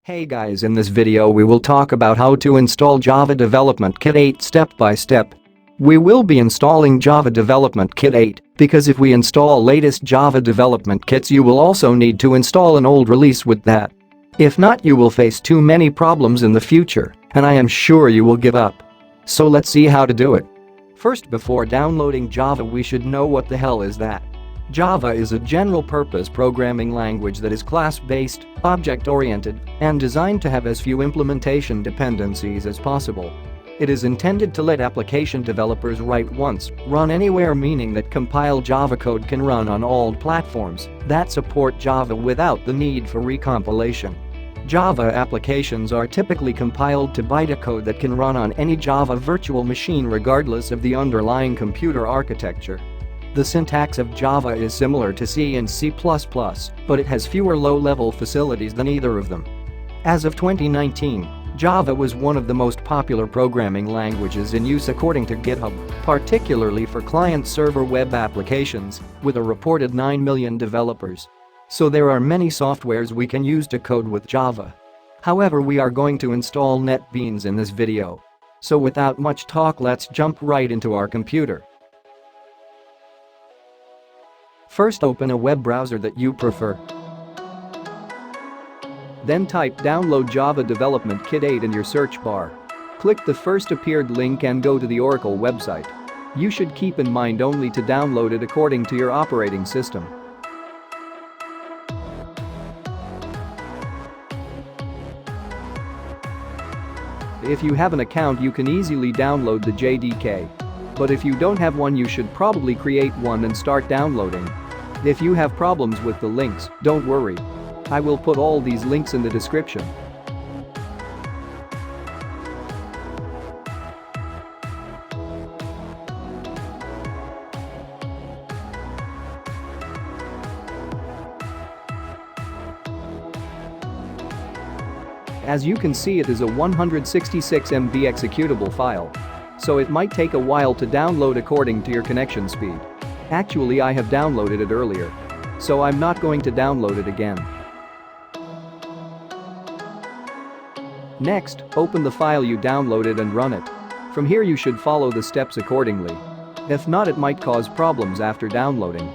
Hey guys, in this video we will talk about how to install Java Development Kit 8 step by step. We will be installing Java Development Kit 8 because if we install latest Java development kits you will also need to install an old release with that. If not, you will face too many problems in the future and I am sure you will give up. So let's see how to do it. First, before downloading Java we should know what the hell is that. Java is a general-purpose programming language that is class-based, object-oriented, and designed to have as few implementation dependencies as possible. It is intended to let application developers write once, run anywhere, meaning that compiled Java code can run on all platforms that support Java without the need for recompilation. Java applications are typically compiled to bytecode that can run on any Java virtual machine regardless of the underlying computer architecture. The syntax of Java is similar to C and C++, but it has fewer low-level facilities than either of them. As of 2019, Java was one of the most popular programming languages in use according to GitHub, particularly for client-server web applications, with a reported 9 million developers. So there are many softwares we can use to code with Java. However, we are going to install Netbeans in this video. So without much talk, let's jump right into our computer. First, open a web browser that you prefer. Then type download Java Development Kit 8 in your search bar. Click the first appeared link and go to the Oracle website. You should keep in mind only to download it according to your operating system. If you have an account you can easily download the JDK. But if you don't have one you should probably create one and start downloading. If you have problems with the links, don't worry. I will put all these links in the description. As you can see, it is a 166 MB executable file. So it might take a while to download according to your connection speed. Actually, I have downloaded it earlier. So I'm not going to download it again. Next, open the file you downloaded and run it. From here you should follow the steps accordingly. If not, it might cause problems after downloading.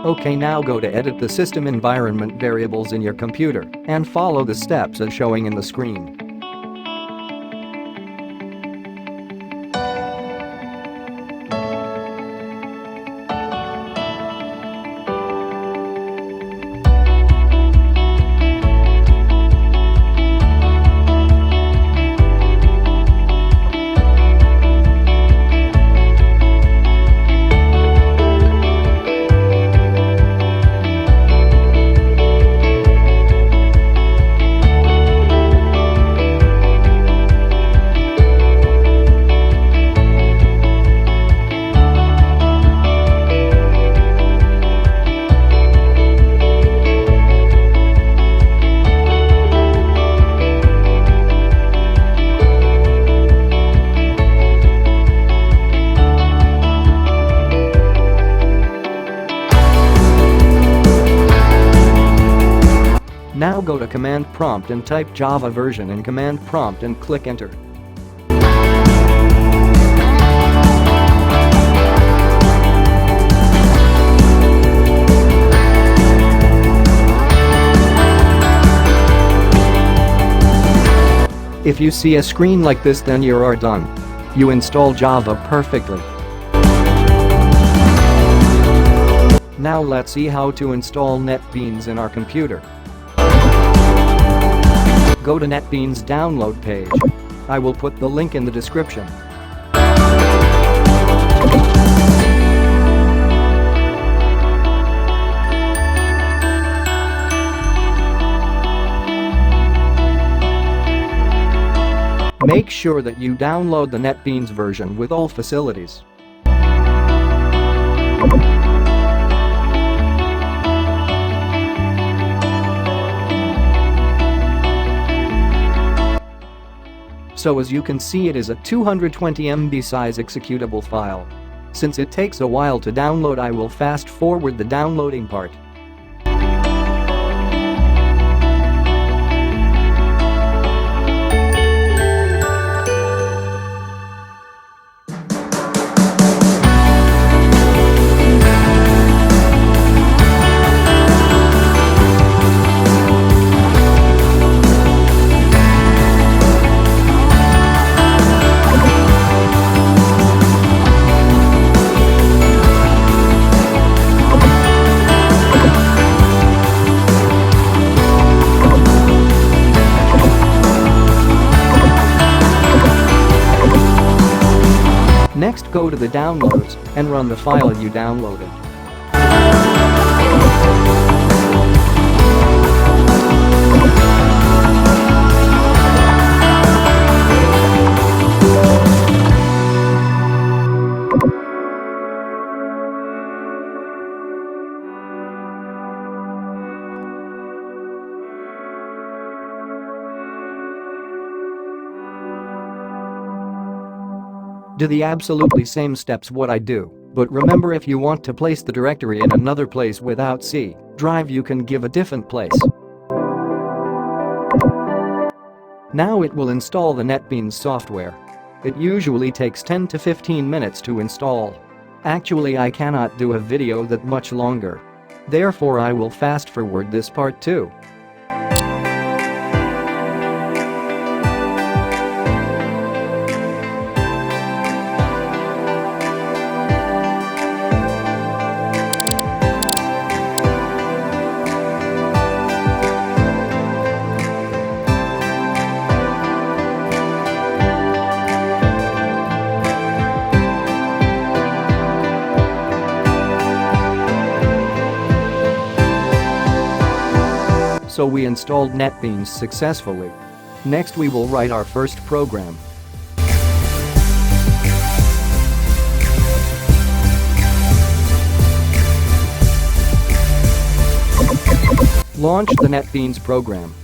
Okay, now go to edit the system environment variables in your computer and follow the steps as showing in the screen. Now go to command prompt and type Java version in command prompt and click enter. If you see a screen like this, then you are done. You install Java perfectly. Now let's see how to install Netbeans in our computer. Go to Netbeans download page. I will put the link in the description. Make sure that you download the Netbeans version with all facilities. So as you can see, it is a 220 MB size executable file. Since it takes a while to download, I will fast forward the downloading part. Next, go to the downloads and run the file you downloaded. Do the absolutely same steps what I do, but remember, if you want to place the directory in another place without C drive, you can give a different place. Now it will install the Netbeans software. It usually takes 10 to 15 minutes to install. Actually, I cannot do a video that much longer. Therefore, I will fast forward this part too. So we installed Netbeans successfully. Next, we will write our first program. Launch the Netbeans program.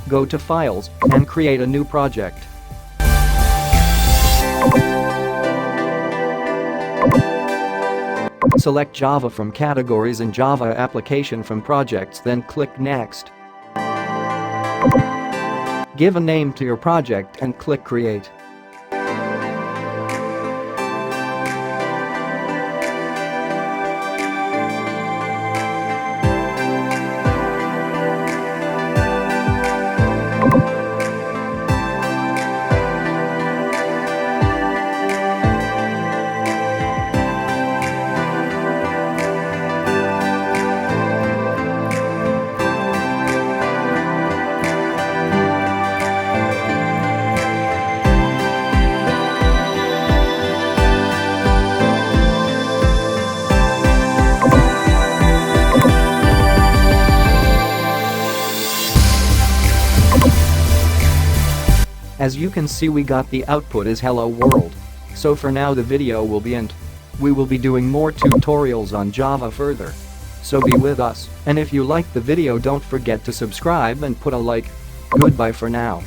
Go to Files and create a new project. Select Java from Categories and Java Application from Projects, then click Next. Give a name to your project and click Create. As you can see, we got the output as hello world. So for now the video will be end. We will be doing more tutorials on Java further. So be with us, and if you liked the video, don't forget to subscribe and put a like. Goodbye for now.